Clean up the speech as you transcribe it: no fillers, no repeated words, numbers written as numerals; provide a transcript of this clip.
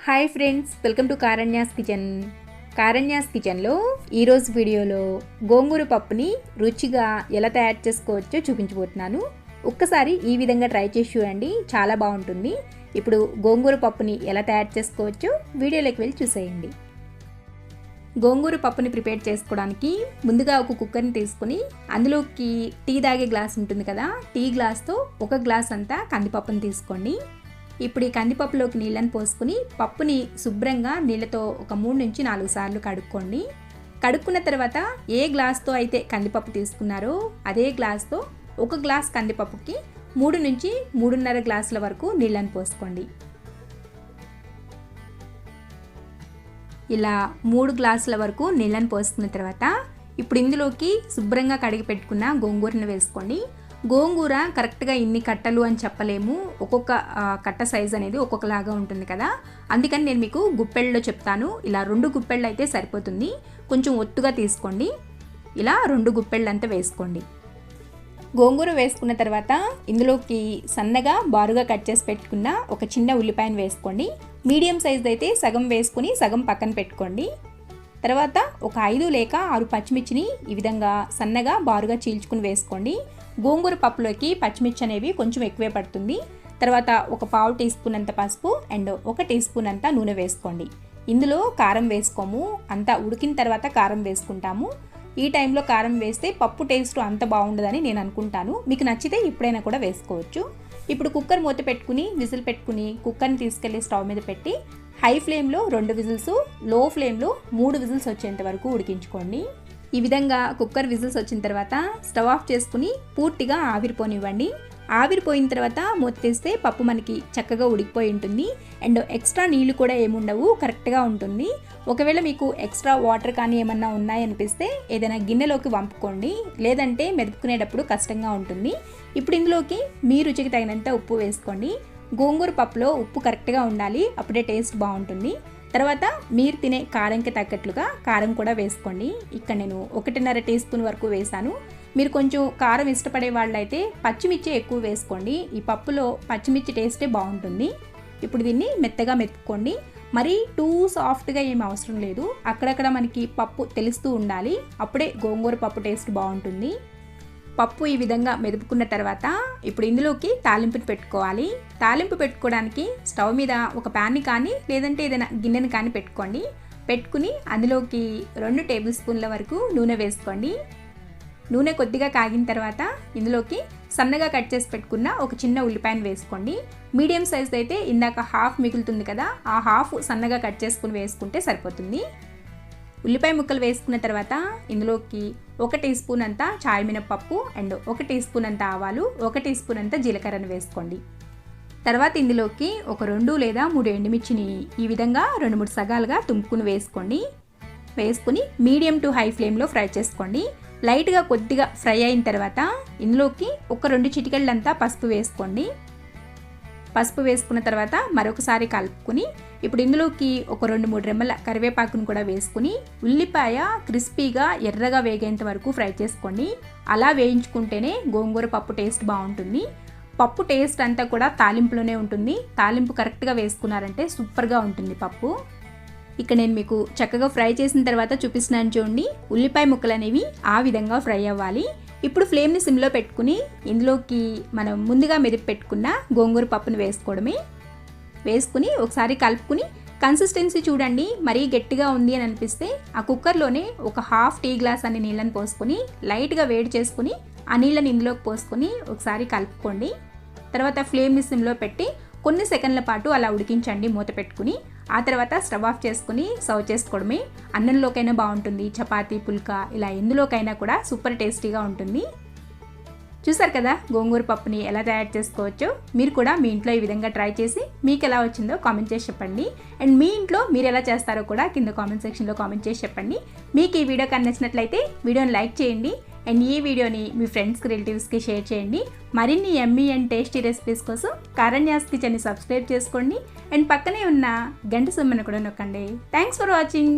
Hi friends, welcome to Karanya's kitchen. Karanya's కిచెన్లో ఈరోజు వీడియోలో గోంగూర పప్పుని రుచిగా ఎలా తయారు చేసుకోవచ్చో చూపించబోతున్నాను. ఒక్కసారి ఈ విధంగా ట్రై చేసి చూడండి, చాలా బాగుంటుంది. ఇప్పుడు గోంగూర పప్పుని ఎలా తయారు చేసుకోవచ్చో వీడియోలోకి వెళ్ళి చూసేయండి. గోంగూర పప్పుని ప్రిపేర్ చేసుకోవడానికి ముందుగా ఒక కుక్కర్ని తీసుకుని అందులోకి టీ తాగే గ్లాస్ ఉంటుంది కదా, టీ గ్లాస్తో ఒక గ్లాస్ అంతా కందిపప్పుని తీసుకోండి. ఇప్పుడు ఈ కందిపప్పులోకి నీళ్ళని పోసుకుని పప్పుని శుభ్రంగా నీళ్ళతో ఒక 3 నుంచి 4 సార్లు కడుక్కోండి. కడుక్కున్న తర్వాత ఏ గ్లాస్తో అయితే కందిపప్పు తీసుకున్నారో అదే గ్లాస్తో ఒక గ్లాస్ కందిపప్పుకి 3 నుంచి 3.5 గ్లాసుల వరకు నీళ్ళని పోసుకోండి. ఇలా 3 గ్లాసుల వరకు నీళ్ళని పోసుకున్న తర్వాత ఇప్పుడు ఇందులోకి శుభ్రంగా కడిగి పెట్టుకున్న గోంగూరను వేసుకోండి. గోంగూర కరెక్ట్గా ఇన్ని కట్టలు అని చెప్పలేము, ఒక్కొక్క కట్ట సైజ్ అనేది ఒక్కొక్కలాగా ఉంటుంది కదా, అందుకని నేను మీకు గుప్పెళ్ళలో చెప్తాను. ఇలా 2 గుప్పెళ్ళు అయితే సరిపోతుంది, కొంచెం ఒత్తుగా తీసుకోండి. ఇలా 2 గుప్పెళ్ళు అంతా వేసుకోండి. గోంగూర వేసుకున్న తర్వాత ఇందులోకి సన్నగా బారుగా కట్ చేసి పెట్టుకున్న ఒక చిన్న ఉల్లిపాయను వేసుకోండి. మీడియం సైజ్ అయితే సగం వేసుకుని సగం పక్కన పెట్టుకోండి. తర్వాత ఒక 5 లేక 6 పచ్చిమిర్చిని ఈ విధంగా సన్నగా బారుగా చీల్చుకుని వేసుకోండి. గోంగూర పప్పులోకి పచ్చిమిర్చి అనేవి కొంచెం ఎక్కువే పడుతుంది. తర్వాత ఒక 1/2 టీ స్పూన్ అంత పసుపు అండ్ 1 టీ స్పూన్ అంత నూనె వేసుకోండి. ఇందులో కారం వేసుకోము, అంతా ఉడికిన తర్వాత కారం వేసుకుంటాము. ఈ టైంలో కారం వేస్తే పప్పు టేస్ట్ అంత బాగుండదని నేను అనుకుంటాను. మీకు నచ్చితే ఎప్పుడైనా కూడా వేసుకోవచ్చు. ఇప్పుడు కుక్కర్ మూత పెట్టుకుని విజిల్ పెట్టుకుని కుక్కర్ని తీసుకెళ్ళి స్టవ్ మీద పెట్టి హై ఫ్లేమ్లో 2 విజిల్స్, లో ఫ్లేమ్లో 3 విజిల్స్ వచ్చేంత వరకు ఉడికించుకోండి. ఈ విధంగా కుక్కర్ విజిల్స్ వచ్చిన తర్వాత స్టవ్ ఆఫ్ చేసుకుని పూర్తిగా ఆవిరిపోనివ్వండి. ఆవిరిపోయిన తర్వాత మూత తీస్తే పప్పు మనకి చక్కగా ఉడికిపోయి ఉంటుంది అండ్ ఎక్స్ట్రా నీళ్లు కూడా ఏముండవు, కరెక్ట్గా ఉంటుంది. ఒకవేళ మీకు ఎక్స్ట్రా వాటర్ కానీ ఏమన్నా ఉన్నాయనిపిస్తే ఏదైనా గిన్నెలోకి వంపుకోండి, లేదంటే మెదుపుకునేటప్పుడు కష్టంగా ఉంటుంది. ఇప్పుడు ఇందులోకి మీ రుచికి తగినంత ఉప్పు వేసుకోండి. గోంగూర పప్పులో ఉప్పు కరెక్ట్గా ఉండాలి, అప్పుడే టేస్ట్ బాగుంటుంది. తర్వాత మీరు తినే కారంకి తగ్గట్లుగా కారం కూడా వేసుకోండి. ఇక్కడ నేను 1.5 టీ స్పూన్ వరకు వేసాను. మీరు కొంచెం కారం ఇష్టపడే వాళ్ళైతే పచ్చిమిర్చి ఎక్కువ వేసుకోండి, ఈ పప్పులో పచ్చిమిర్చి టేస్టే బాగుంటుంది. ఇప్పుడు దీన్ని మెత్తగా మెతుక్కోండి. మరీ టూ సాఫ్ట్గా ఏమి అవసరం లేదు, అక్కడక్కడ మనకి పప్పు తెలుస్తూ ఉండాలి, అప్పుడే గోంగూర పప్పు టేస్ట్ బాగుంటుంది. పప్పు ఈ విధంగా మెదుపుకున్న తర్వాత ఇప్పుడు ఇందులోకి తాలింపుని పెట్టుకోవాలి. తాలింపు పెట్టుకోవడానికి స్టవ్ మీద ఒక ప్యాన్ని కానీ లేదంటే ఏదైనా గిన్నెని కానీ పెట్టుకోండి. పెట్టుకుని అందులోకి 2 టేబుల్ స్పూన్ల వరకు నూనె వేసుకోండి. నూనె కొద్దిగా కాగిన తర్వాత ఇందులోకి సన్నగా కట్ చేసి పెట్టుకున్న ఒక చిన్న ఉల్లిపాయను వేసుకోండి. మీడియం సైజ్ అయితే ఇందాక హాఫ్ మిగులుతుంది కదా, ఆ హాఫ్ సన్నగా కట్ చేసుకుని వేసుకుంటే సరిపోతుంది. ఉల్లిపాయ ముక్కలు వేసుకున్న తర్వాత ఇందులోకి 1 టీ స్పూన్ అంతా చాయ్ మినపప్పు అండ్ 1 టీ స్పూన్ అంతా ఆవాలు, 1 టీ స్పూన్ అంతా జీలకర్రను వేసుకోండి. తర్వాత ఇందులోకి ఒక 2 లేదా 3 ఎండుమిర్చిని ఈ విధంగా 2-3 సగాలుగా తుంపుకుని వేసుకోండి. వేసుకుని మీడియం టు హై ఫ్లేమ్లో ఫ్రై చేసుకోండి. లైట్గా కొద్దిగా ఫ్రై అయిన తర్వాత ఇందులోకి ఒక 2 చిటికెళ్ళంతా పసుపు వేసుకోండి. పసుపు వేసుకున్న తర్వాత మరొకసారి కలుపుకొని ఇప్పుడు ఇందులోకి ఒక 2-3 రెమ్మల కరివేపాకును కూడా వేసుకుని ఉల్లిపాయ క్రిస్పీగా ఎర్రగా వేగేంత వరకు ఫ్రై చేసుకోండి. అలా వేయించుకుంటేనే గోంగూర పప్పు టేస్ట్ బాగుంటుంది. పప్పు టేస్ట్ అంతా కూడా తాలింపులోనే ఉంటుంది, తాలింపు కరెక్ట్గా వేసుకున్నారంటే సూపర్గా ఉంటుంది పప్పు. ఇక్కడ నేను మీకు చక్కగా ఫ్రై చేసిన తర్వాత చూపిస్తున్నాను చూడండి, ఉల్లిపాయ ముక్కలు అనేవి ఆ విధంగా ఫ్రై అవ్వాలి. ఇప్పుడు ఫ్లేమ్ని సిమ్లో పెట్టుకుని ఇందులోకి మనం ముందుగా మెదిపి పెట్టుకున్న గోంగూర పప్పును వేసుకోవడమే. వేసుకుని ఒకసారి కలుపుకుని కన్సిస్టెన్సీ చూడండి, మరీ గట్టిగా ఉంది అని అనిపిస్తే ఆ కుక్కర్లోనే ఒక హాఫ్ టీ గ్లాస్ అన్ని నీళ్ళని పోసుకొని లైట్గా వేడి చేసుకుని ఆ నీళ్ళని ఇందులోకి పోసుకొని ఒకసారి కలుపుకోండి. తర్వాత ఫ్లేమ్ని సిమ్లో పెట్టి కొన్ని సెకండ్ల పాటు అలా ఉడికించండి మూత పెట్టుకుని. ఆ తర్వాత స్టవ్ ఆఫ్ చేసుకుని సర్వ్ చేసుకోవడమే. అన్నంలోకైనా బాగుంటుంది, చపాతీ, పుల్కా ఇలా ఎందులోకైనా కూడా సూపర్ టేస్టీగా ఉంటుంది. చూసారు కదా గోంగూర పప్పుని ఎలా తయారు చేసుకోవచ్చో. మీరు కూడా మీ ఇంట్లో ఈ విధంగా ట్రై చేసి మీకు ఎలా వచ్చిందో కామెంట్ చేసి చెప్పండి. అండ్ మీ ఇంట్లో మీరు ఎలా చేస్తారో కూడా కింద కామెంట్ సెక్షన్లో కామెంట్ చేసి చెప్పండి. మీకు ఈ వీడియో నచ్చినట్లయితే వీడియోని లైక్ చేయండి అండ్ ఈ వీడియోని మీ ఫ్రెండ్స్కి, రిలేటివ్స్కి షేర్ చేయండి. మరిన్ని యమ్మీ అండ్ టేస్టీ రెసిపీస్ కోసం కారణ్యాస్ కిచెన్ని సబ్స్క్రైబ్ చేసుకోండి అండ్ పక్కనే ఉన్న గంట సొమ్మను కూడా నొక్కండి. Thanks for watching.